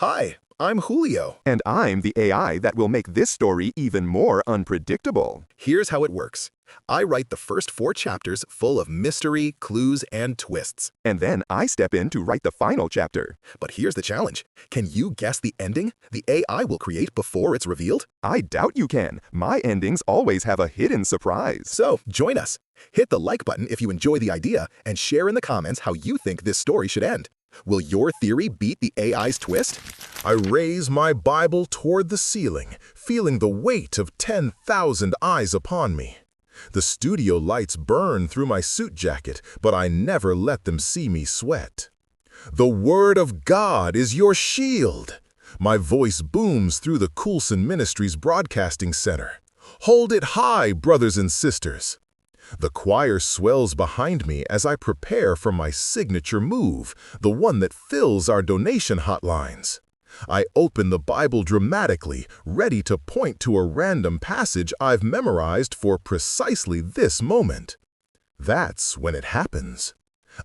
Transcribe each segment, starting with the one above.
Hi, I'm Julio. And I'm the AI that will make this story even more unpredictable. Here's how it works. I write the first 4 chapters full of mystery, clues, and twists. And then I step in to write the final chapter. But here's the challenge. Can you guess the ending the AI will create before it's revealed? I doubt you can. My endings always have a hidden surprise. So, join us. Hit the like button if you enjoy the idea and share in the comments how you think this story should end. Will your theory beat the AI's twist? I raise my Bible toward the ceiling, feeling the weight of 10,000 eyes upon me. The studio lights burn through my suit jacket, but I never let them see me sweat. The Word of God is your shield. My voice booms through the Coulson Ministries Broadcasting Center. Hold it high, brothers and sisters. The choir swells behind me as I prepare for my signature move, the one that fills our donation hotlines. I open the Bible dramatically, ready to point to a random passage I've memorized for precisely this moment. That's when it happens.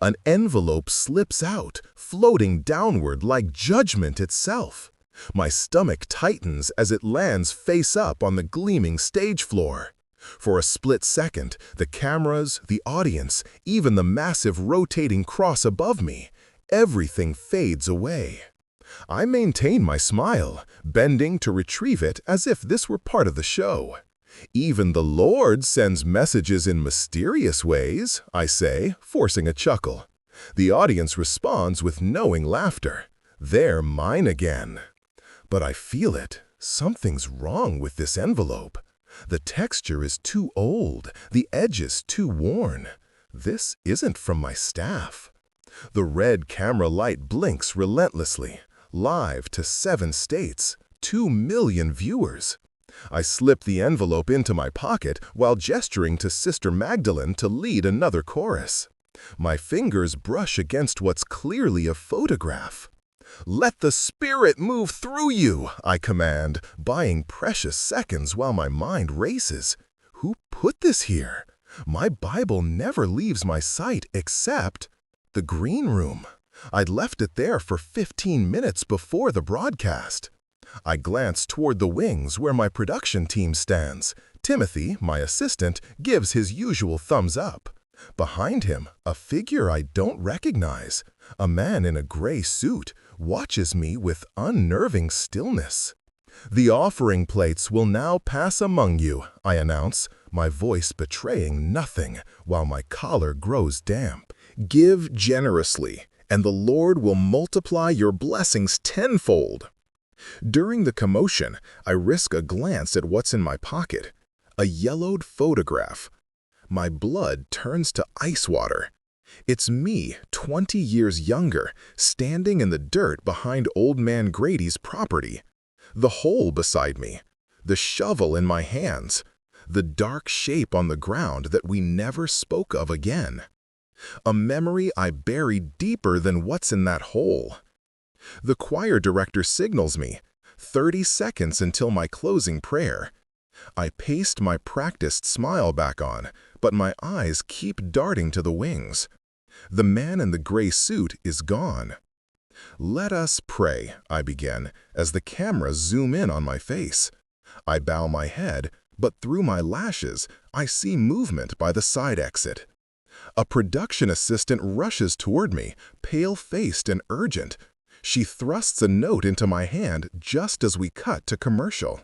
An envelope slips out, floating downward like judgment itself. My stomach tightens as it lands face up on the gleaming stage floor. For a split second, the cameras, the audience, even the massive rotating cross above me, everything fades away. I maintain my smile, bending to retrieve it as if this were part of the show. Even the Lord sends messages in mysterious ways, I say, forcing a chuckle. The audience responds with knowing laughter. They're mine again. But I feel it. Something's wrong with this envelope. The texture is too old, the edges too worn. This isn't from my staff. The red camera light blinks relentlessly, live to 7 states, 2 million viewers. I slip the envelope into my pocket while gesturing to Sister Magdalene to lead another chorus. My fingers brush against what's clearly a photograph. Let the Spirit move through you, I command, buying precious seconds while my mind races. Who put this here? My Bible never leaves my sight except the green room. I'd left it there for 15 minutes before the broadcast. I glance toward the wings where my production team stands. Timothy, my assistant, gives his usual thumbs up. Behind him, a figure I don't recognize. A man in a gray suit watches me with unnerving stillness. The offering plates will now pass among you, I announce, my voice betraying nothing while my collar grows damp. Give generously, and the Lord will multiply your blessings tenfold. During the commotion, I risk a glance at what's in my pocket. A yellowed photograph. My blood turns to ice water. It's me, 20 years younger, standing in the dirt behind Old Man Grady's property. The hole beside me, the shovel in my hands, the dark shape on the ground that we never spoke of again. A memory I buried deeper than what's in that hole. The choir director signals me, 30 seconds until my closing prayer. I paste my practiced smile back on, but my eyes keep darting to the wings. The man in the gray suit is gone. Let us pray, I begin, as the cameras zoom in on my face. I bow my head, but through my lashes, I see movement by the side exit. A production assistant rushes toward me, pale-faced and urgent. She thrusts a note into my hand just as we cut to commercial.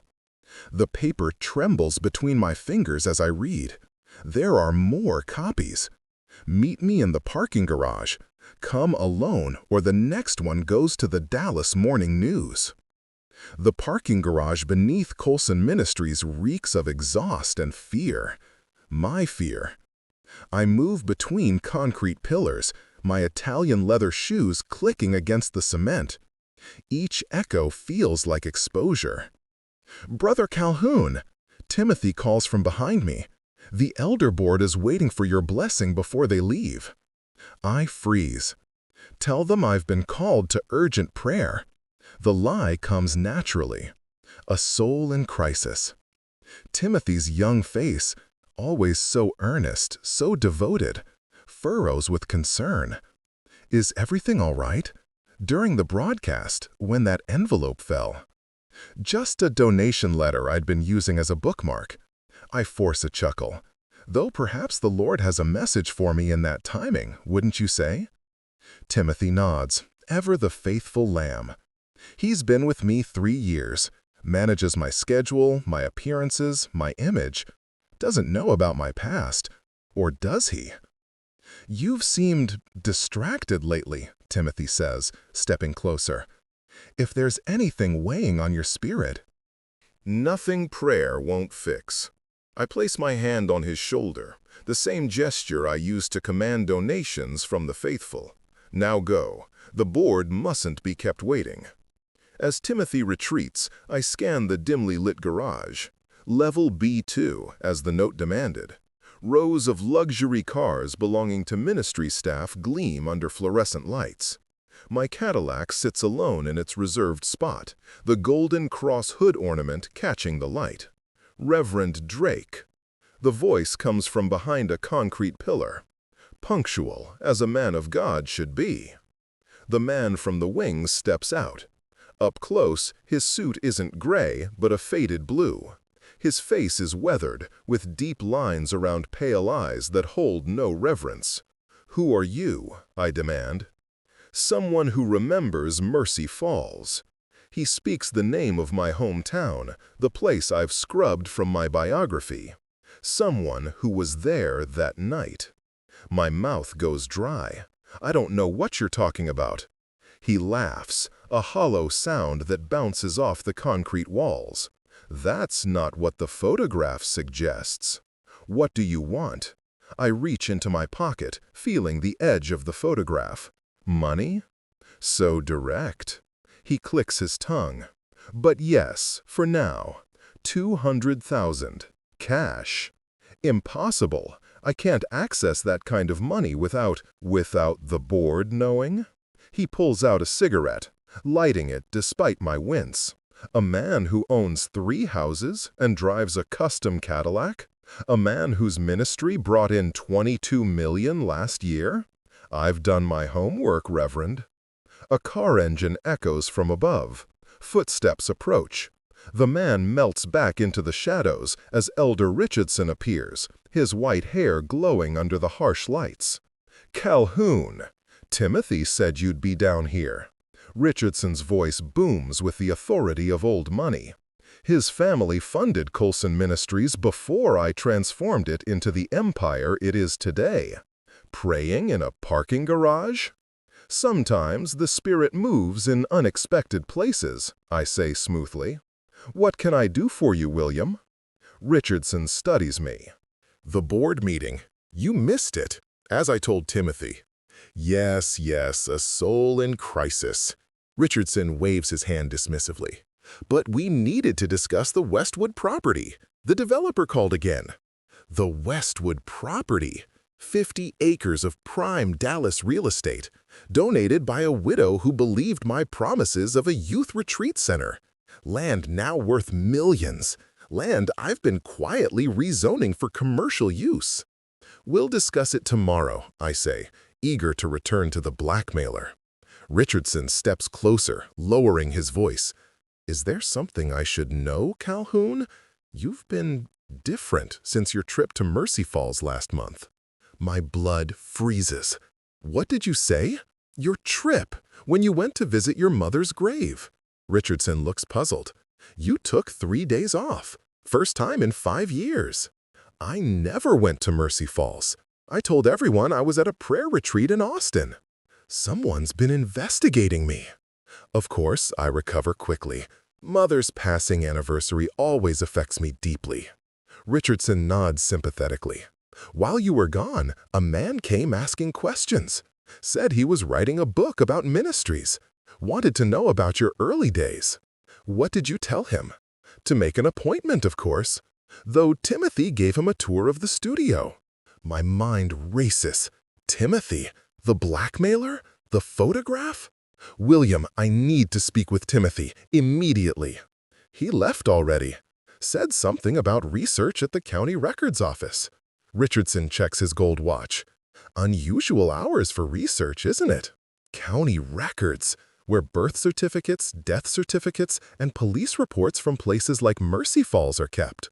The paper trembles between my fingers as I read. There are more copies. Meet me in the parking garage. Come alone or the next one goes to the Dallas Morning News. The parking garage beneath Coulson Ministries reeks of exhaust and fear. My fear. I move between concrete pillars, my Italian leather shoes clicking against the cement. Each echo feels like exposure. Brother Calhoun, Timothy calls from behind me. The elder board is waiting for your blessing before they leave. I freeze. Tell them I've been called to urgent prayer. The lie comes naturally. A soul in crisis. Timothy's young face, always so earnest, so devoted, furrows with concern. Is everything all right? During the broadcast, when that envelope fell. Just a donation letter I'd been using as a bookmark. I force a chuckle. Though perhaps the Lord has a message for me in that timing, wouldn't you say? Timothy nods, ever the faithful lamb. He's been with me 3 years, manages my schedule, my appearances, my image. Doesn't know about my past. Or does he? You've seemed distracted lately, Timothy says, stepping closer. If there's anything weighing on your spirit. Nothing prayer won't fix. I place my hand on his shoulder, the same gesture I used to command donations from the faithful. Now go. The board mustn't be kept waiting. As Timothy retreats, I scan the dimly lit garage. Level B2, as the note demanded. Rows of luxury cars belonging to ministry staff gleam under fluorescent lights. My Cadillac sits alone in its reserved spot, the golden cross hood ornament catching the light. Reverend Drake. The voice comes from behind a concrete pillar. Punctual, as a man of God should be. The man from the wings steps out. Up close, his suit isn't gray, but a faded blue. His face is weathered, with deep lines around pale eyes that hold no reverence. Who are you? I demand. Someone who remembers Mercy Falls. He speaks the name of my hometown, the place I've scrubbed from my biography. Someone who was there that night. My mouth goes dry. I don't know what you're talking about. He laughs, a hollow sound that bounces off the concrete walls. That's not what the photograph suggests. What do you want? I reach into my pocket, feeling the edge of the photograph. Money? So direct. He clicks his tongue. But yes, for now. 200,000. Cash. Impossible. I can't access that kind of money without the board knowing. He pulls out a cigarette, lighting it despite my wince. A man who owns 3 houses and drives a custom Cadillac? A man whose ministry brought in $22 million last year? I've done my homework, Reverend. A car engine echoes from above. Footsteps approach. The man melts back into the shadows as Elder Richardson appears, his white hair glowing under the harsh lights. Calhoun! Timothy said you'd be down here. Richardson's voice booms with the authority of old money. His family funded Colson Ministries before I transformed it into the empire it is today. Praying in a parking garage? Sometimes the Spirit moves in unexpected places, I say smoothly. What can I do for you, William? Richardson studies me. The board meeting. You missed it, as I told Timothy. Yes, a soul in crisis. Richardson waves his hand dismissively. But we needed to discuss the Westwood property. The developer called again. The Westwood property. 50 acres of prime Dallas real estate, donated by a widow who believed my promises of a youth retreat center. Land now worth millions. Land I've been quietly rezoning for commercial use. We'll discuss it tomorrow, I say, eager to return to the blackmailer. Richardson steps closer, lowering his voice. Is there something I should know, Calhoun? You've been different since your trip to Mercy Falls last month. My blood freezes. What did you say? Your trip, when you went to visit your mother's grave. Richardson looks puzzled. You took 3 days off. First time in 5 years. I never went to Mercy Falls. I told everyone I was at a prayer retreat in Austin. Someone's been investigating me. Of course, I recover quickly. Mother's passing anniversary always affects me deeply. Richardson nods sympathetically. While you were gone, a man came asking questions. Said he was writing a book about ministries. Wanted to know about your early days. What did you tell him? To make an appointment, of course. Though Timothy gave him a tour of the studio. My mind races. Timothy? The blackmailer? The photograph? William, I need to speak with Timothy, immediately. He left already. Said something about research at the county records office. Richardson checks his gold watch. Unusual hours for research, isn't it? County records. where birth certificates, death certificates, and police reports from places like Mercy Falls are kept.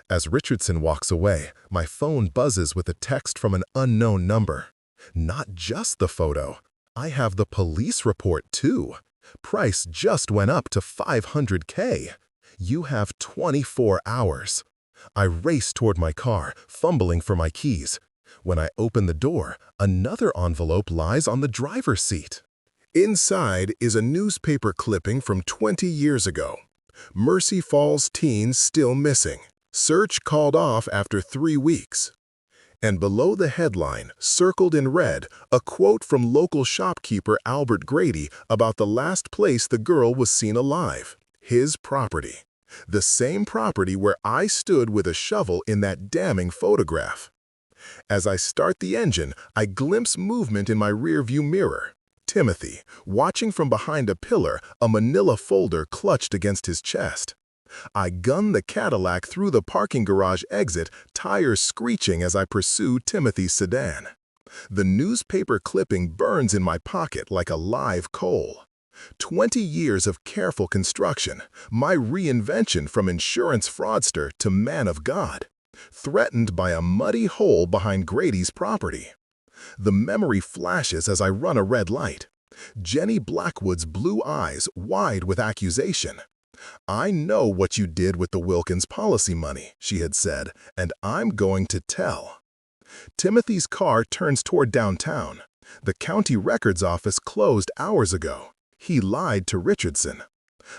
As Richardson walks away, my phone buzzes with a text from an unknown number. Not just the photo. I have the police report too. Price just went up to $500K. You have 24 hours. I race toward my car, fumbling for my keys. When I open the door, another envelope lies on the driver's seat. Inside is a newspaper clipping from 20 years ago. Mercy Falls teens still missing. Search called off after 3 weeks. And below the headline, circled in red, a quote from local shopkeeper Albert Grady about the last place the girl was seen alive, his property. The same property where I stood with a shovel in that damning photograph. As I start the engine, I glimpse movement in my rearview mirror. Timothy, watching from behind a pillar, a manila folder clutched against his chest. I gun the Cadillac through the parking garage exit, tires screeching as I pursue Timothy's sedan. The newspaper clipping burns in my pocket like a live coal. 20 years of careful construction, my reinvention from insurance fraudster to man of God, threatened by a muddy hole behind Grady's property. The memory flashes as I run a red light. Jenny Blackwood's blue eyes wide with accusation. "I know what you did with the Wilkins policy money," she had said, "and I'm going to tell." Timothy's car turns toward downtown. The county records office closed hours ago. He lied to Richardson.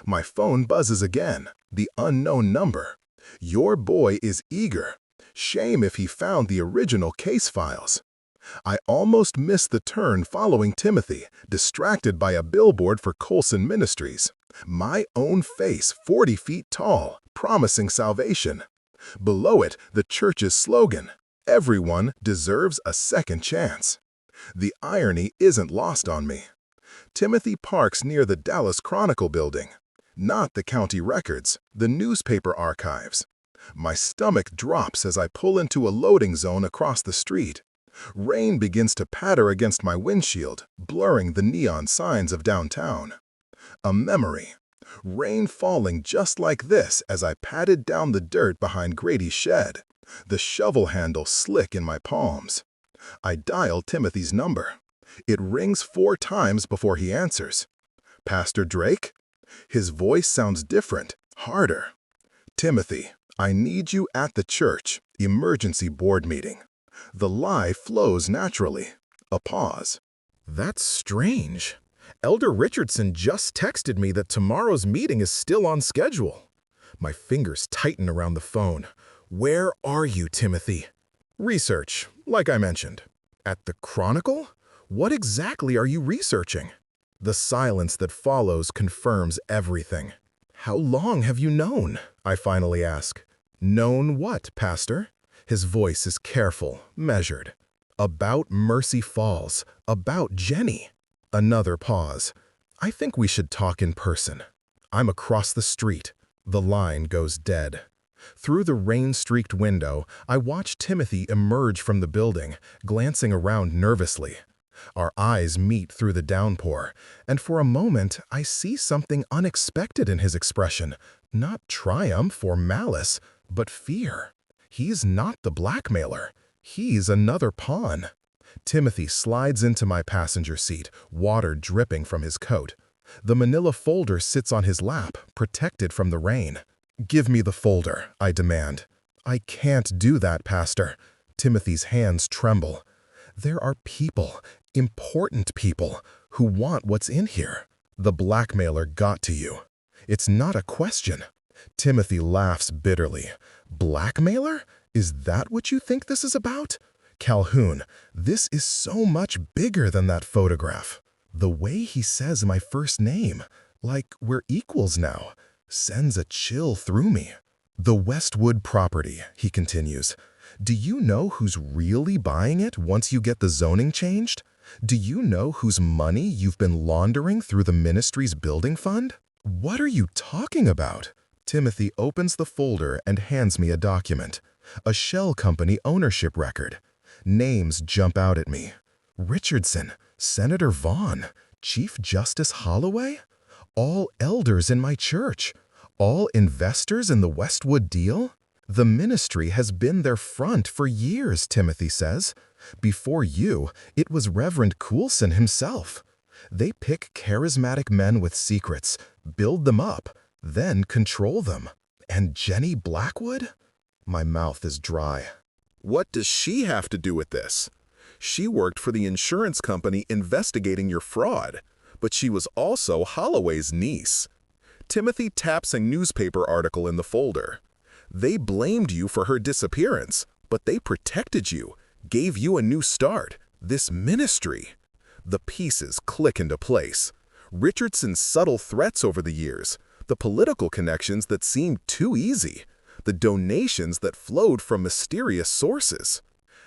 My phone buzzes again. The unknown number. "Your boy is eager. Shame if he found the original case files." I almost missed the turn following Timothy, distracted by a billboard for Colson Ministries. My own face, 40 feet tall, promising salvation. Below it, the church's slogan, "Everyone deserves a second chance." The irony isn't lost on me. Timothy parks near the Dallas Chronicle building. Not the county records, the newspaper archives. My stomach drops as I pull into a loading zone across the street. Rain begins to patter against my windshield, blurring the neon signs of downtown. A memory. Rain falling just like this as I patted down the dirt behind Grady's shed, the shovel handle slick in my palms. I dial Timothy's number. It rings 4 times before he answers. "Pastor Drake?" His voice sounds different, harder. "Timothy, I need you at the church, emergency board meeting." The lie flows naturally. A pause. "That's strange. Elder Richardson just texted me that tomorrow's meeting is still on schedule." My fingers tighten around the phone. "Where are you, Timothy?" "Research, like I mentioned." "At the Chronicle? What exactly are you researching?" The silence that follows confirms everything. "How long have you known?" I finally ask. "Known what, Pastor?" His voice is careful, measured. "About Mercy Falls, about Jenny." Another pause. "I think we should talk in person." I'm across the street. The line goes dead. Through the rain-streaked window, I watch Timothy emerge from the building, glancing around nervously. Our eyes meet through the downpour, and for a moment I see something unexpected in his expression. Not triumph or malice, but fear. He's not the blackmailer. He's another pawn. Timothy slides into my passenger seat, water dripping from his coat. The manila folder sits on his lap, protected from the rain. "Give me the folder," I demand. "I can't do that, Pastor." Timothy's hands tremble. "There are people, important people, who want what's in here. The blackmailer got to you. It's not a question." Timothy laughs bitterly. "Blackmailer? Is that what you think this is about?" "Calhoun, this is so much bigger than that photograph." The way he says my first name, like we're equals now, sends a chill through me. "The Westwood property," he continues. "Do you know who's really buying it once you get the zoning changed? Do you know whose money you've been laundering through the ministry's building fund?" "What are you talking about?" Timothy opens the folder and hands me a document. A shell company ownership record. Names jump out at me. Richardson, Senator Vaughn, Chief Justice Holloway? All elders in my church? All investors in the Westwood deal? The ministry has been their front for years, Timothy says. Before you, it was Reverend Coulson himself. They pick charismatic men with secrets, build them up, then control them. And Jenny Blackwood? My mouth is dry. What does she have to do with this? She worked for the insurance company investigating your fraud, but she was also Holloway's niece. Timothy taps a newspaper article in the folder. They blamed you for her disappearance, but they protected you, gave you a new start, this ministry. The pieces click into place. Richardson's subtle threats over the years, the political connections that seemed too easy, the donations that flowed from mysterious sources.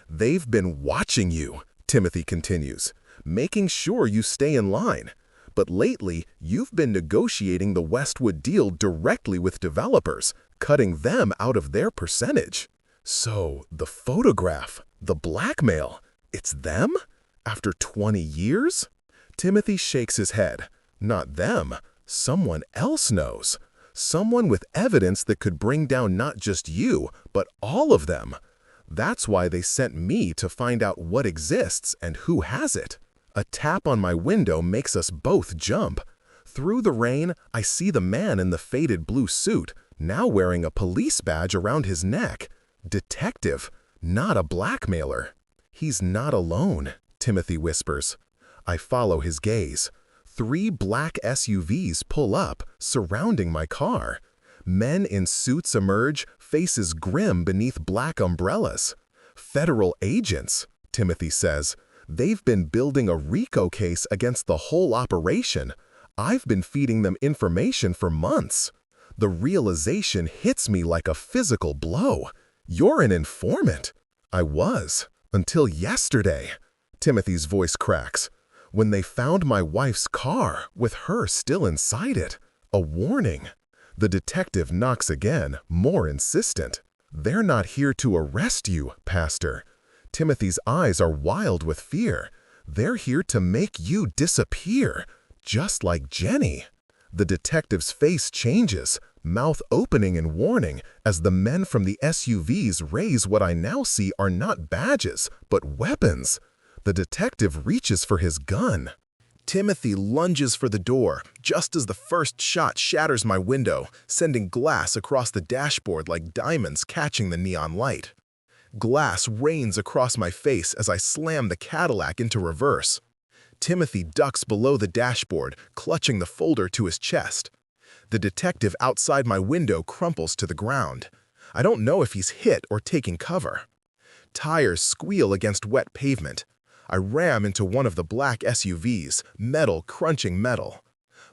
They've been watching you, Timothy continues, making sure you stay in line. But lately, you've been negotiating the Westwood deal directly with developers, cutting them out of their percentage. So, the photograph, the blackmail, it's them? After 20 years? Timothy shakes his head. Not them. Someone else knows. Someone with evidence that could bring down not just you, but all of them. That's why they sent me to find out what exists and who has it. A tap on my window makes us both jump. Through the rain, I see the man in the faded blue suit, now wearing a police badge around his neck. Detective, not a blackmailer. He's not alone, Timothy whispers. I follow his gaze. 3 black SUVs pull up, surrounding my car. Men in suits emerge, faces grim beneath black umbrellas. Federal agents, Timothy says. They've been building a RICO case against the whole operation. I've been feeding them information for months. The realization hits me like a physical blow. You're an informant. I was, until yesterday. Timothy's voice cracks. When they found my wife's car, with her still inside it. A warning. The detective knocks again, more insistent. They're not here to arrest you, Pastor. Timothy's eyes are wild with fear. They're here to make you disappear, just like Jenny. The detective's face changes, mouth opening in warning, as the men from the SUVs raise what I now see are not badges, but weapons. The detective reaches for his gun. Timothy lunges for the door, just as the first shot shatters my window, sending glass across the dashboard like diamonds catching the neon light. Glass rains across my face as I slam the Cadillac into reverse. Timothy ducks below the dashboard, clutching the folder to his chest. The detective outside my window crumples to the ground. I don't know if he's hit or taking cover. Tires squeal against wet pavement. I ram into one of the black SUVs, metal crunching metal.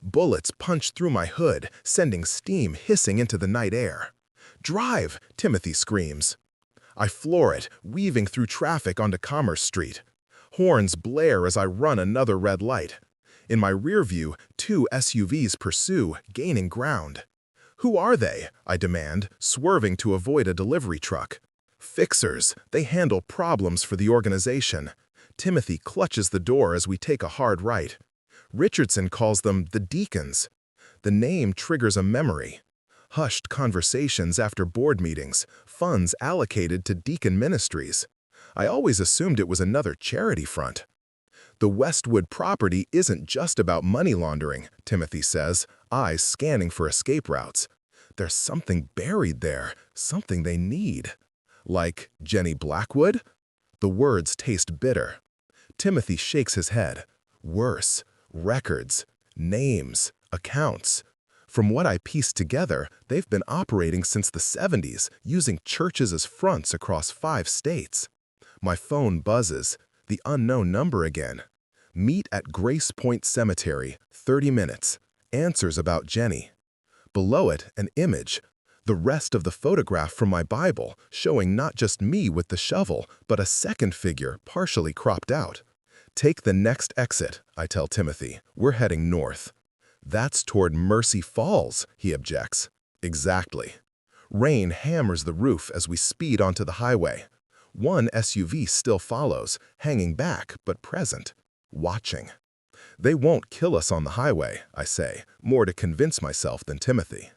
Bullets punch through my hood, sending steam hissing into the night air. "Drive!" Timothy screams. I floor it, weaving through traffic onto Commerce Street. Horns blare as I run another red light. In my rear view, 2 SUVs pursue, gaining ground. "Who are they?" I demand, swerving to avoid a delivery truck. "Fixers. They handle problems for the organization." Timothy clutches the door as we take a hard right. Richardson calls them the Deacons. The name triggers a memory. Hushed conversations after board meetings, funds allocated to Deacon Ministries. I always assumed it was another charity front. The Westwood property isn't just about money laundering, Timothy says, eyes scanning for escape routes. There's something buried there, something they need. Like Jenny Blackwood? The words taste bitter. Timothy shakes his head. Worse, records, names, accounts. From what I pieced together, they've been operating since the 70s, using churches as fronts across 5 states. My phone buzzes, the unknown number again. Meet at Grace Point Cemetery, 30 minutes. Answers about Jenny. Below it, an image. The rest of the photograph from my Bible, showing not just me with the shovel, but a second figure partially cropped out. Take the next exit, I tell Timothy. We're heading north. That's toward Mercy Falls, he objects. Exactly. Rain hammers the roof as we speed onto the highway. One SUV still follows, hanging back but present, watching. They won't kill us on the highway, I say, more to convince myself than Timothy.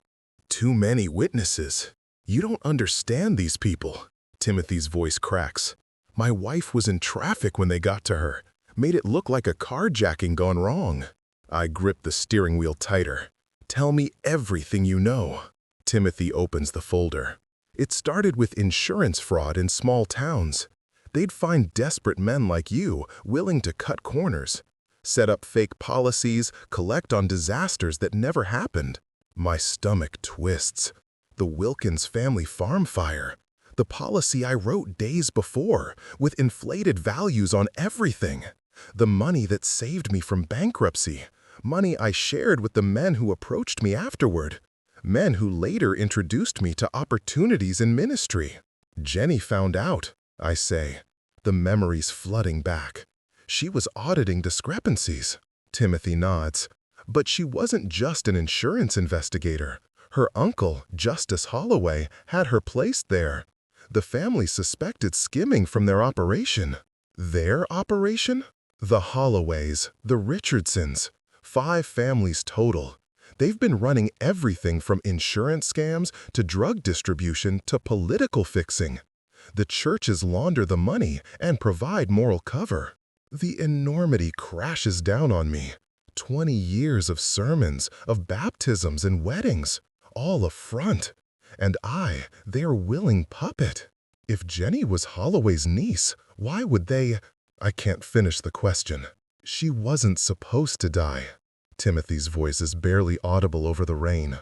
Too many witnesses. You don't understand these people. Timothy's voice cracks. My wife was in traffic when they got to her. Made it look like a carjacking gone wrong. I grip the steering wheel tighter. Tell me everything you know. Timothy opens the folder. It started with insurance fraud in small towns. They'd find desperate men like you willing to cut corners, set up fake policies, collect on disasters that never happened. My stomach twists. The Wilkins family farm fire. The policy I wrote days before, with inflated values on everything. The money that saved me from bankruptcy. Money I shared with the men who approached me afterward. Men who later introduced me to opportunities in ministry. Jenny found out, I say, the memories flooding back. She was auditing discrepancies. Timothy nods. But she wasn't just an insurance investigator. Her uncle, Justice Holloway, had her placed there. The family suspected skimming from their operation. Their operation? The Holloways, the Richardsons. 5 families total. They've been running everything from insurance scams to drug distribution to political fixing. The churches launder the money and provide moral cover. The enormity crashes down on me. 20 years of sermons, of baptisms and weddings, all a front. And I, their willing puppet. If Jenny was Holloway's niece, why would they— I can't finish the question. She wasn't supposed to die. Timothy's voice is barely audible over the rain.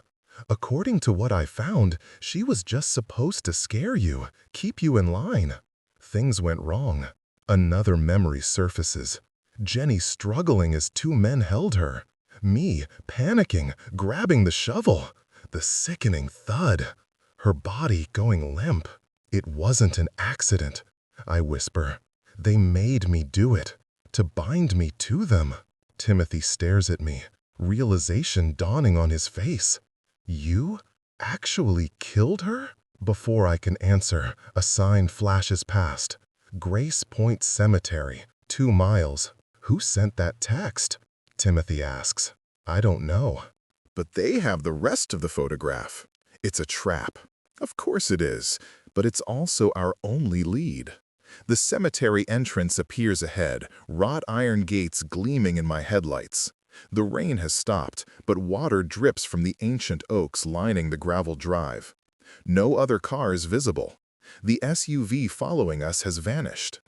According to what I found, she was just supposed to scare you, keep you in line. Things went wrong. Another memory surfaces. Jenny struggling as 2 men held her. Me, panicking, grabbing the shovel. The sickening thud. Her body going limp. It wasn't an accident, I whisper. They made me do it, to bind me to them. Timothy stares at me, realization dawning on his face. You actually killed her? Before I can answer, a sign flashes past. Grace Point Cemetery, 2 miles. Who sent that text? Timothy asks. I don't know. But they have the rest of the photograph. It's a trap. Of course it is, but it's also our only lead. The cemetery entrance appears ahead, wrought iron gates gleaming in my headlights. The rain has stopped, but water drips from the ancient oaks lining the gravel drive. No other cars visible. The SUV following us has vanished.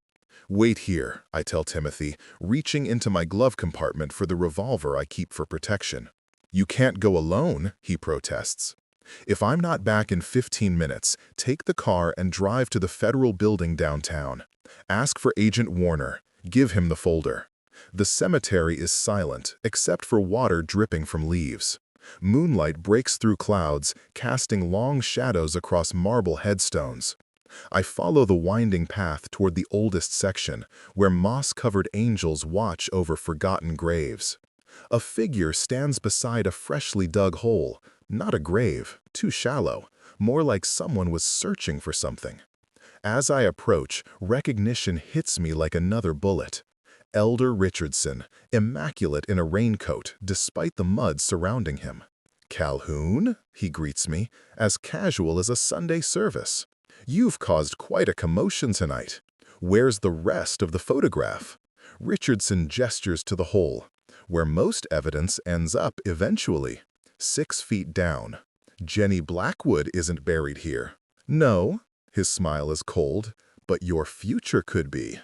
Wait here, I tell Timothy, reaching into my glove compartment for the revolver I keep for protection. You can't go alone, he protests. If I'm not back in 15 minutes, take the car and drive to the federal building downtown. Ask for Agent Warner. Give him the folder. The cemetery is silent, except for water dripping from leaves. Moonlight breaks through clouds, casting long shadows across marble headstones. I follow the winding path toward the oldest section, where moss-covered angels watch over forgotten graves. A figure stands beside a freshly dug hole. Not a grave, too shallow, more like someone was searching for something. As I approach, recognition hits me like another bullet. Elder Richardson, immaculate in a raincoat despite the mud surrounding him. Calhoun, he greets me, as casual as a Sunday service. You've caused quite a commotion tonight. Where's the rest of the photograph? Richardson gestures to the hole, where most evidence ends up eventually. 6 feet down. Jenny Blackwood isn't buried here. No, his smile is cold, but your future could be.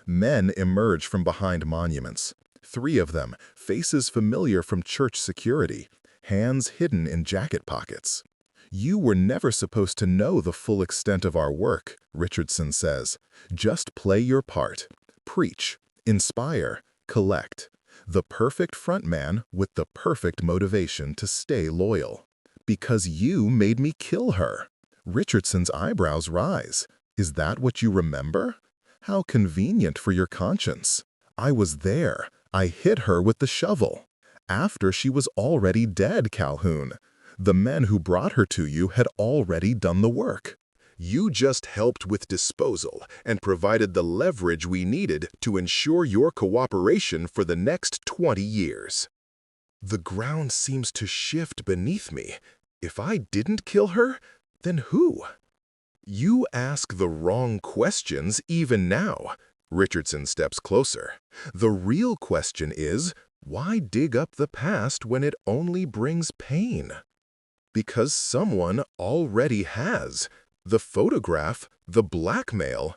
Men emerge from behind monuments. 3 of them, faces familiar from church security, hands hidden in jacket pockets. You were never supposed to know the full extent of our work, Richardson says. Just play your part. Preach, inspire, collect. The perfect frontman with the perfect motivation to stay loyal. Because you made me kill her. Richardson's eyebrows rise. Is that what you remember? How convenient for your conscience. I was there. I hit her with the shovel. After she was already dead, Calhoun. The men who brought her to you had already done the work. You just helped with disposal and provided the leverage we needed to ensure your cooperation for the next 20 years. The ground seems to shift beneath me. If I didn't kill her, then who? You ask the wrong questions even now. Richardson steps closer. The real question is, why dig up the past when it only brings pain? Because someone already has. The photograph, the blackmail.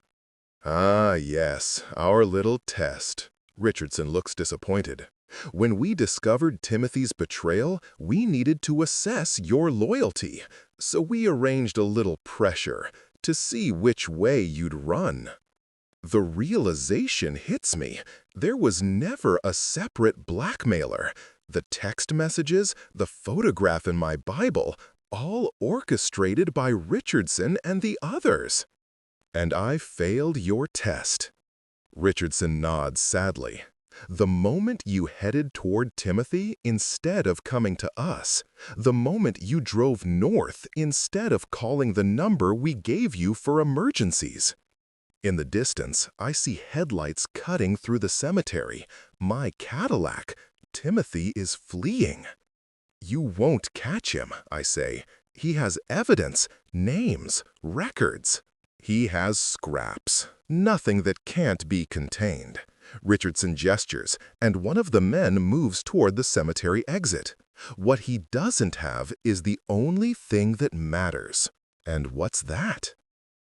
Ah, yes, our little test. Richardson looks disappointed. When we discovered Timothy's betrayal, we needed to assess your loyalty, so we arranged a little pressure to see which way you'd run. The realization hits me. There was never a separate blackmailer. The text messages, the photograph in my Bible, all orchestrated by Richardson and the others. And I failed your test. Richardson nods sadly. The moment you headed toward Timothy instead of coming to us, the moment you drove north instead of calling the number we gave you for emergencies. In the distance, I see headlights cutting through the cemetery. My Cadillac. Timothy is fleeing. You won't catch him, I say. He has evidence, names, records. He has scraps. Nothing that can't be contained. Richardson gestures, and one of the men moves toward the cemetery exit. What he doesn't have is the only thing that matters. And what's that?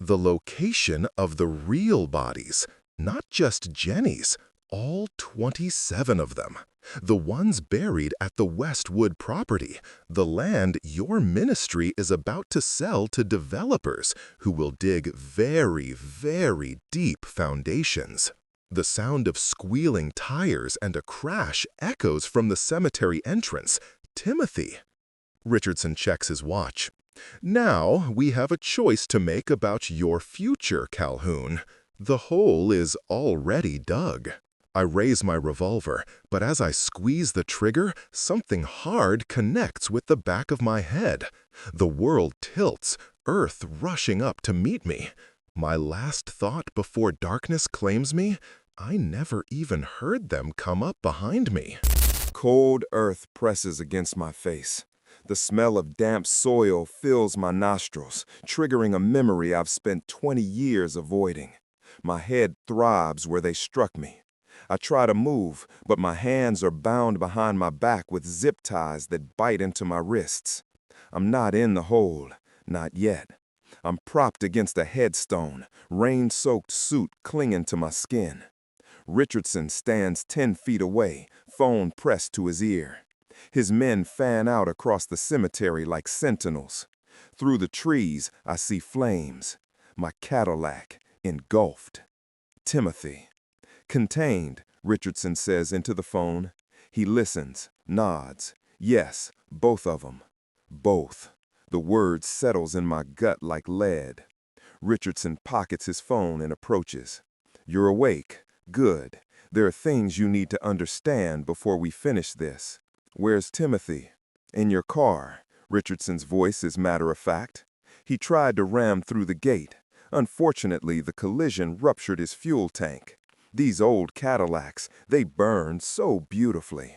The location of the real bodies, not just Jenny's, all 27 of them. The ones buried at the Westwood property, the land your ministry is about to sell to developers who will dig very, very deep foundations. The sound of squealing tires and a crash echoes from the cemetery entrance. Timothy. Richardson checks his watch. Now we have a choice to make about your future, Calhoun. The hole is already dug. I raise my revolver, but as I squeeze the trigger, something hard connects with the back of my head. The world tilts, earth rushing up to meet me. My last thought before darkness claims me, I never even heard them come up behind me. Cold earth presses against my face. The smell of damp soil fills my nostrils, triggering a memory I've spent 20 years avoiding. My head throbs where they struck me. I try to move, but my hands are bound behind my back with zip ties that bite into my wrists. I'm not in the hole, not yet. I'm propped against a headstone, rain-soaked suit clinging to my skin. Richardson stands 10 feet away, phone pressed to his ear. His men fan out across the cemetery like sentinels. Through the trees, I see flames. My Cadillac engulfed. Timothy. Contained, Richardson says into the phone. He listens, nods. Yes, both of them. Both. The word settles in my gut like lead. Richardson pockets his phone and approaches. You're awake. Good. There are things you need to understand before we finish this. Where's Timothy? In your car. Richardson's voice is matter-of-fact. He tried to ram through the gate. Unfortunately, the collision ruptured his fuel tank. These old Cadillacs, they burn so beautifully.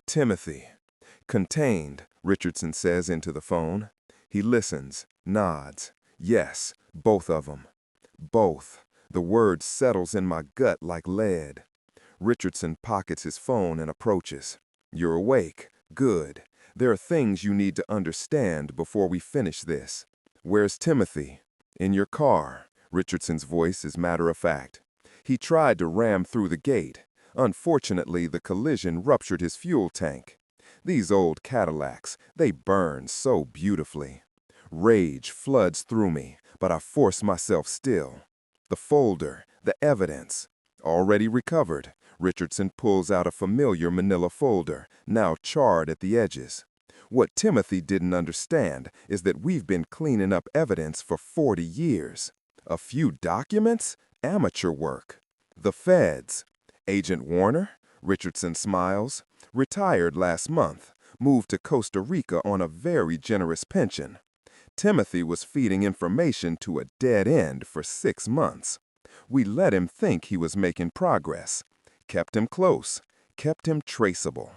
Timothy. Contained, Richardson says into the phone. He listens, nods. Yes, both of them. Both. The word settles in my gut like lead. Richardson pockets his phone and approaches. You're awake. Good. There are things you need to understand before we finish this. Where's Timothy? In your car. Richardson's voice is matter-of-fact. He tried to ram through the gate. Unfortunately, the collision ruptured his fuel tank. These old Cadillacs, they burn so beautifully. Rage floods through me, but I force myself still. The folder, the evidence. Already recovered. Richardson pulls out a familiar manila folder, now charred at the edges. What Timothy didn't understand is that we've been cleaning up evidence for 40 years. A few documents? Amateur work. The feds. Agent Warner? Richardson smiles. Retired last month. Moved to Costa Rica on a very generous pension. Timothy was feeding information to a dead end for 6 months. We let him think he was making progress, kept him close, kept him traceable.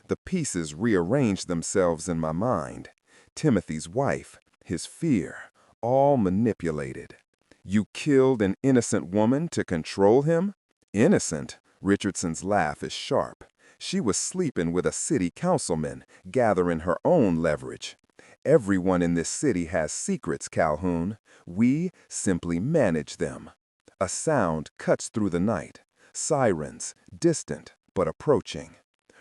The pieces rearranged themselves in my mind. Timothy's wife, his fear, all manipulated. You killed an innocent woman to control him? Innocent? Richardson's laugh is sharp. She was sleeping with a city councilman, gathering her own leverage. Everyone in this city has secrets, Calhoun. We simply manage them. A sound cuts through the night. Sirens, distant but approaching.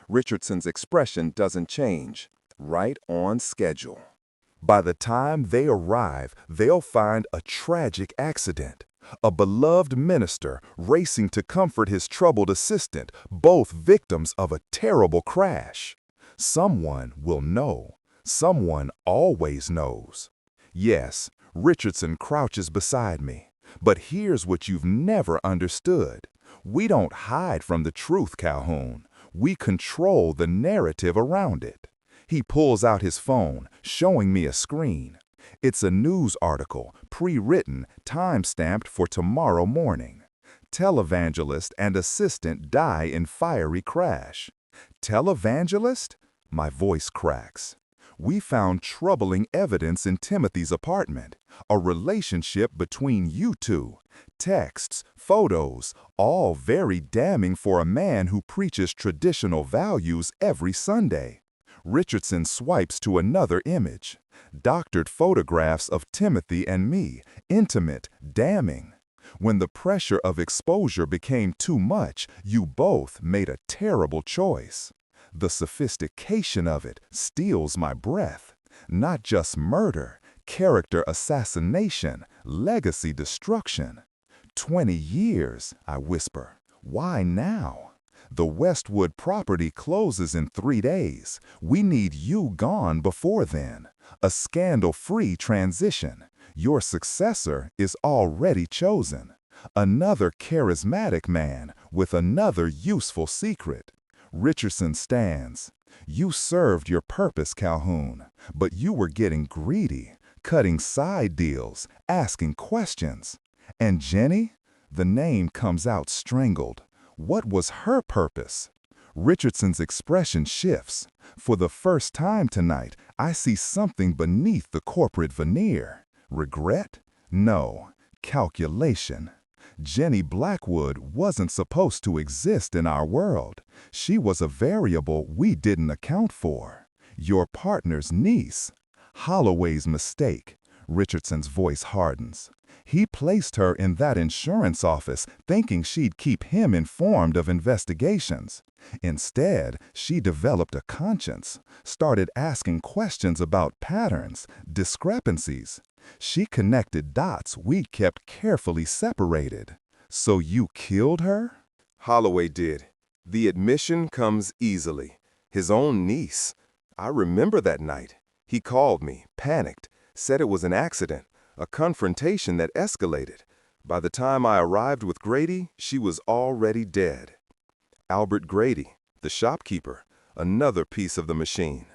Richardson's expression doesn't change. Right on schedule. By the time they arrive, they'll find a tragic accident. A beloved minister racing to comfort his troubled assistant, both victims of a terrible crash. Someone will know. Someone always knows. Yes, Richardson crouches beside me. But here's what you've never understood. We don't hide from the truth, Calhoun. We control the narrative around it. He pulls out his phone, showing me a screen. It's a news article, pre-written, time-stamped for tomorrow morning. Televangelist and assistant die in fiery crash. Televangelist? My voice cracks. We found troubling evidence in Timothy's apartment, a relationship between you two. Texts, photos, all very damning for a man who preaches traditional values every Sunday. Richardson swipes to another image. Doctored photographs of Timothy and me, intimate, damning. When the pressure of exposure became too much, you both made a terrible choice. The sophistication of it steals my breath. Not just murder, character assassination, legacy destruction. 20 years, I whisper. Why now? The Westwood property closes in 3 days. We need you gone before then. A scandal-free transition. Your successor is already chosen. Another charismatic man with another useful secret. Richardson stands. You served your purpose, Calhoun, but you were getting greedy, cutting side deals, asking questions. And Jenny? The name comes out strangled. What was her purpose? Richardson's expression shifts. For the first time tonight, I see something beneath the corporate veneer. Regret? No. Calculation. Jenny Blackwood wasn't supposed to exist in our world. She was a variable we didn't account for. Your partner's niece. Holloway's mistake. Richardson's voice hardens. He placed her in that insurance office thinking she'd keep him informed of investigations. Instead, she developed a conscience, started asking questions about patterns, discrepancies. She connected dots we'd kept carefully separated. So you killed her? Holloway did. The admission comes easily. His own niece. I remember that night. He called me, panicked, said it was an accident, a confrontation that escalated. By the time I arrived with Grady, she was already dead. Albert Grady, the shopkeeper, another piece of the machine.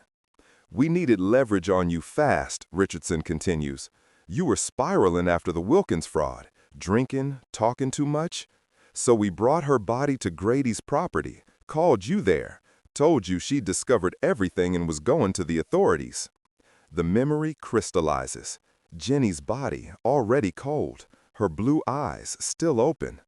We needed leverage on you fast, Richardson continues. You were spiraling after the Wilkins fraud, drinking, talking too much. So we brought her body to Grady's property, called you there, told you she'd discovered everything and was going to the authorities. The memory crystallizes. Jenny's body already cold, her blue eyes still open.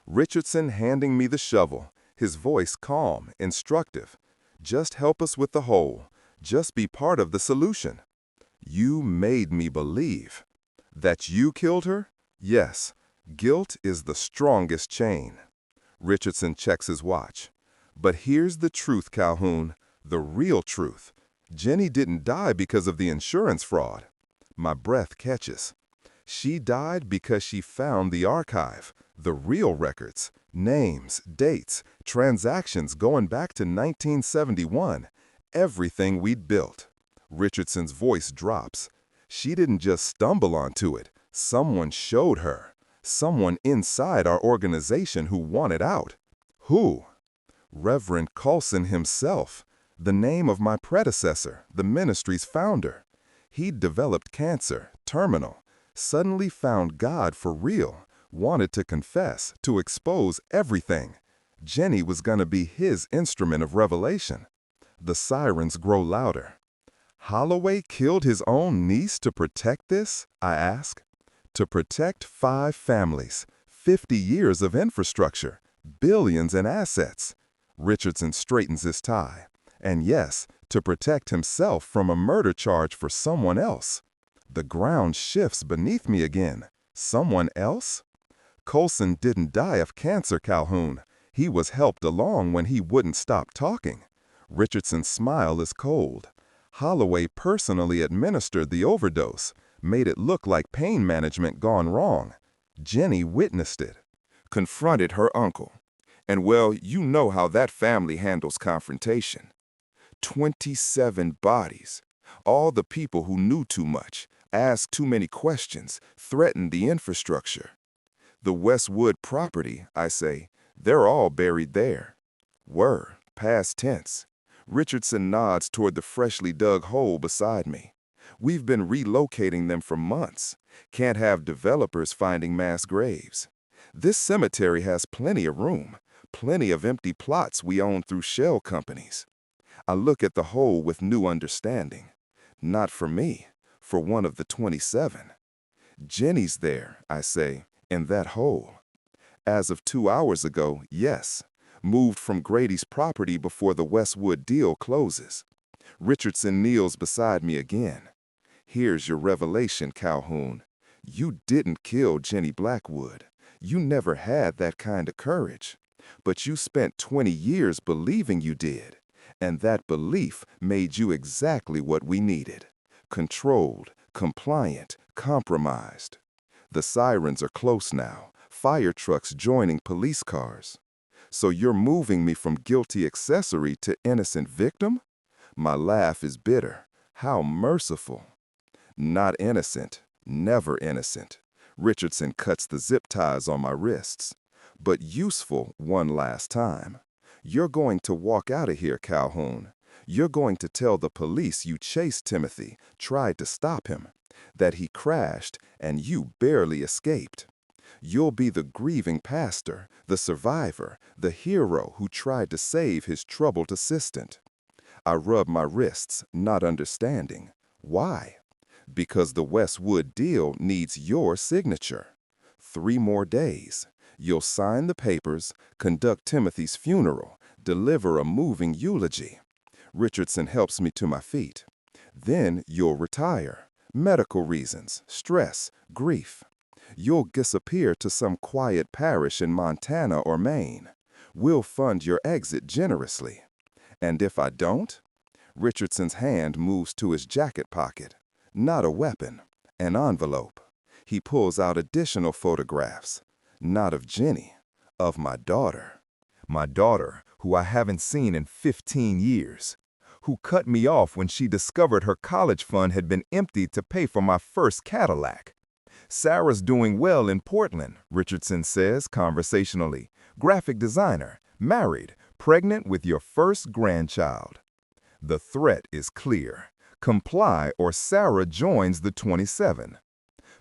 Richardson handing me the shovel, his voice calm, instructive. Just help us with the hole. Just be part of the solution. You made me believe. That you killed her? Yes. Guilt is the strongest chain. Richardson checks his watch. But here's the truth, Calhoun, the real truth. Jenny didn't die because of the insurance fraud. My breath catches. She died because she found the archive, the real records, names, dates, transactions going back to 1971, everything we'd built. Richardson's voice drops. She didn't just stumble onto it. Someone showed her. Someone inside our organization who wanted out. Who? Reverend Coulson himself, the name of my predecessor, the ministry's founder. He'd developed cancer, terminal, suddenly found God for real, wanted to confess, to expose everything. Jenny was gonna be his instrument of revelation. The sirens grow louder. Holloway killed his own niece to protect this? I ask. To protect 5 families, 50 years of infrastructure, billions in assets. Richardson straightens his tie. And yes, to protect himself from a murder charge for someone else. The ground shifts beneath me again. Someone else? Coulson didn't die of cancer, Calhoun. He was helped along when he wouldn't stop talking. Richardson's smile is cold. Holloway personally administered the overdose, made it look like pain management gone wrong. Jenny witnessed it. Confronted her uncle. And well, you know how that family handles confrontation. 27 bodies. All the people who knew too much, asked too many questions, threatened the infrastructure. The Westwood property, I say, they're all buried there. Were, past tense. Richardson nods toward the freshly dug hole beside me. We've been relocating them for months. Can't have developers finding mass graves. This cemetery has plenty of room, plenty of empty plots we own through shell companies. I look at the hole with new understanding. Not for me, for one of the 27. Jenny's there, I say, in that hole. As of 2 hours ago, yes. Moved from Grady's property before the Westwood deal closes. Richardson kneels beside me again. Here's your revelation, Calhoun. You didn't kill Jenny Blackwood. You never had that kind of courage. But you spent 20 years believing you did. And that belief made you exactly what we needed. Controlled, compliant, compromised. The sirens are close now. Fire trucks joining police cars. So you're moving me from guilty accessory to innocent victim? My laugh is bitter. How merciful. Not innocent, never innocent. Richardson cuts the zip ties on my wrists. But useful one last time. You're going to walk out of here, Calhoun. You're going to tell the police you chased Timothy, tried to stop him, that he crashed and you barely escaped. You'll be the grieving pastor, the survivor, the hero who tried to save his troubled assistant. I rub my wrists, not understanding. Why? Because the Westwood deal needs your signature. 3 more days. You'll sign the papers, conduct Timothy's funeral, deliver a moving eulogy. Richardson helps me to my feet. Then you'll retire. Medical reasons, stress, grief. You'll disappear to some quiet parish in Montana or Maine. We'll fund your exit generously. And if I don't? Richardson's hand moves to his jacket pocket. Not a weapon, an envelope. He pulls out additional photographs. Not of Jenny, of my daughter. My daughter, who I haven't seen in 15 years. Who cut me off when she discovered her college fund had been emptied to pay for my first Cadillac. Sarah's doing well in Portland, Richardson says conversationally. Graphic designer, married, pregnant with your first grandchild. The threat is clear. Comply or Sarah joins the 27.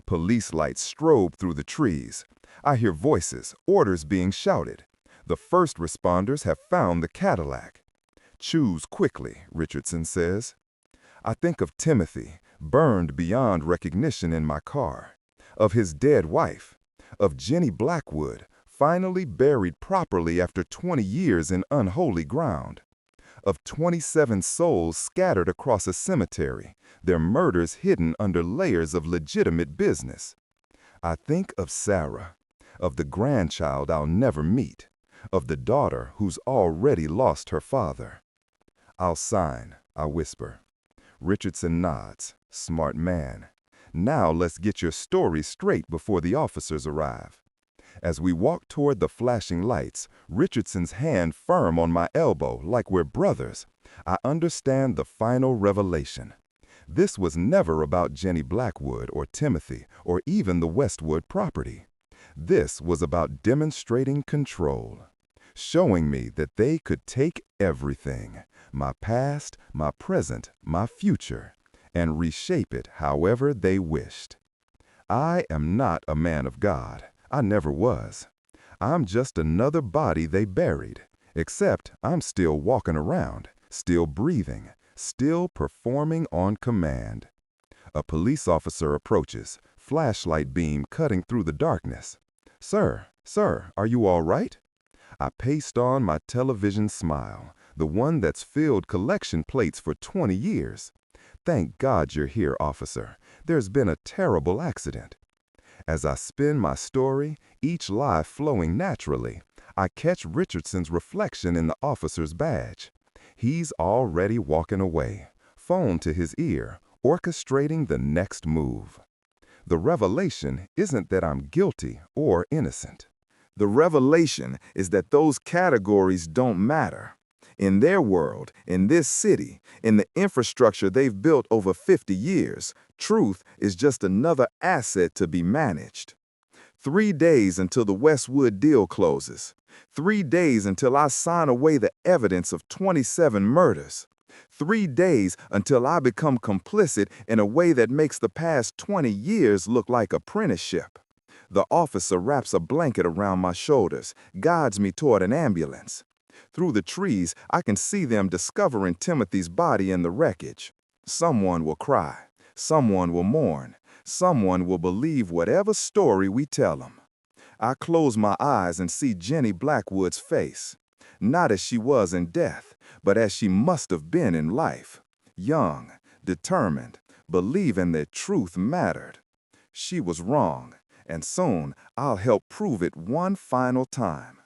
Police lights strobe through the trees. I hear voices, orders being shouted. The first responders have found the Cadillac. Choose quickly, Richardson says. I think of Timothy, burned beyond recognition in my car. Of his dead wife. Of Jenny Blackwood, finally buried properly after 20 years in unholy ground. Of 27 souls scattered across a cemetery, their murders hidden under layers of legitimate business. I think of Sarah, of the grandchild I'll never meet, of the daughter who's already lost her father. I'll sign, I whisper. Richardson nods. Smart man. Now let's get your story straight before the officers arrive. As we walk toward the flashing lights, Richardson's hand firm on my elbow like we're brothers, I understand the final revelation. This was never about Jenny Blackwood or Timothy or even the Westwood property. This was about demonstrating control, showing me that they could take everything, my past, my present, my future, and reshape it however they wished. I am not a man of God. I never was. I'm just another body they buried, except I'm still walking around, still breathing, still performing on command. A police officer approaches, flashlight beam cutting through the darkness. Sir, are you all right? I paste on my television smile, the one that's filled collection plates for 20 years. Thank God you're here, officer. There's been a terrible accident. As I spin my story, each lie flowing naturally, I catch Richardson's reflection in the officer's badge. He's already walking away, phone to his ear, orchestrating the next move. The revelation isn't that I'm guilty or innocent. The revelation is that those categories don't matter. In their world, in this city, in the infrastructure they've built over 50 years, truth is just another asset to be managed. 3 days until the Westwood deal closes. 3 days until I sign away the evidence of 27 murders. 3 days until I become complicit in a way that makes the past 20 years look like apprenticeship. The officer wraps a blanket around my shoulders, guides me toward an ambulance. Through the trees, I can see them discovering Timothy's body in the wreckage. Someone will cry. Someone will mourn. Someone will believe whatever story we tell them. I close my eyes and see Jenny Blackwood's face. Not as she was in death, but as she must have been in life. Young, determined, believing that truth mattered. She was wrong, and soon I'll help prove it one final time.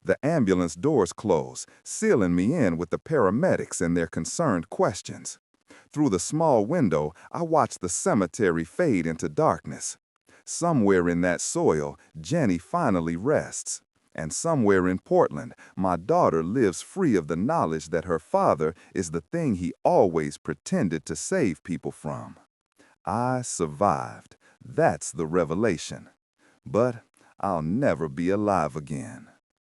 The ambulance doors close, sealing me in with the paramedics and their concerned questions. Through the small window, I watch the cemetery fade into darkness. Somewhere in that soil, Jenny finally rests. And somewhere in Portland, my daughter lives free of the knowledge that her father is the thing he always pretended to save people from. I survived. That's the revelation. But I'll never be alive again.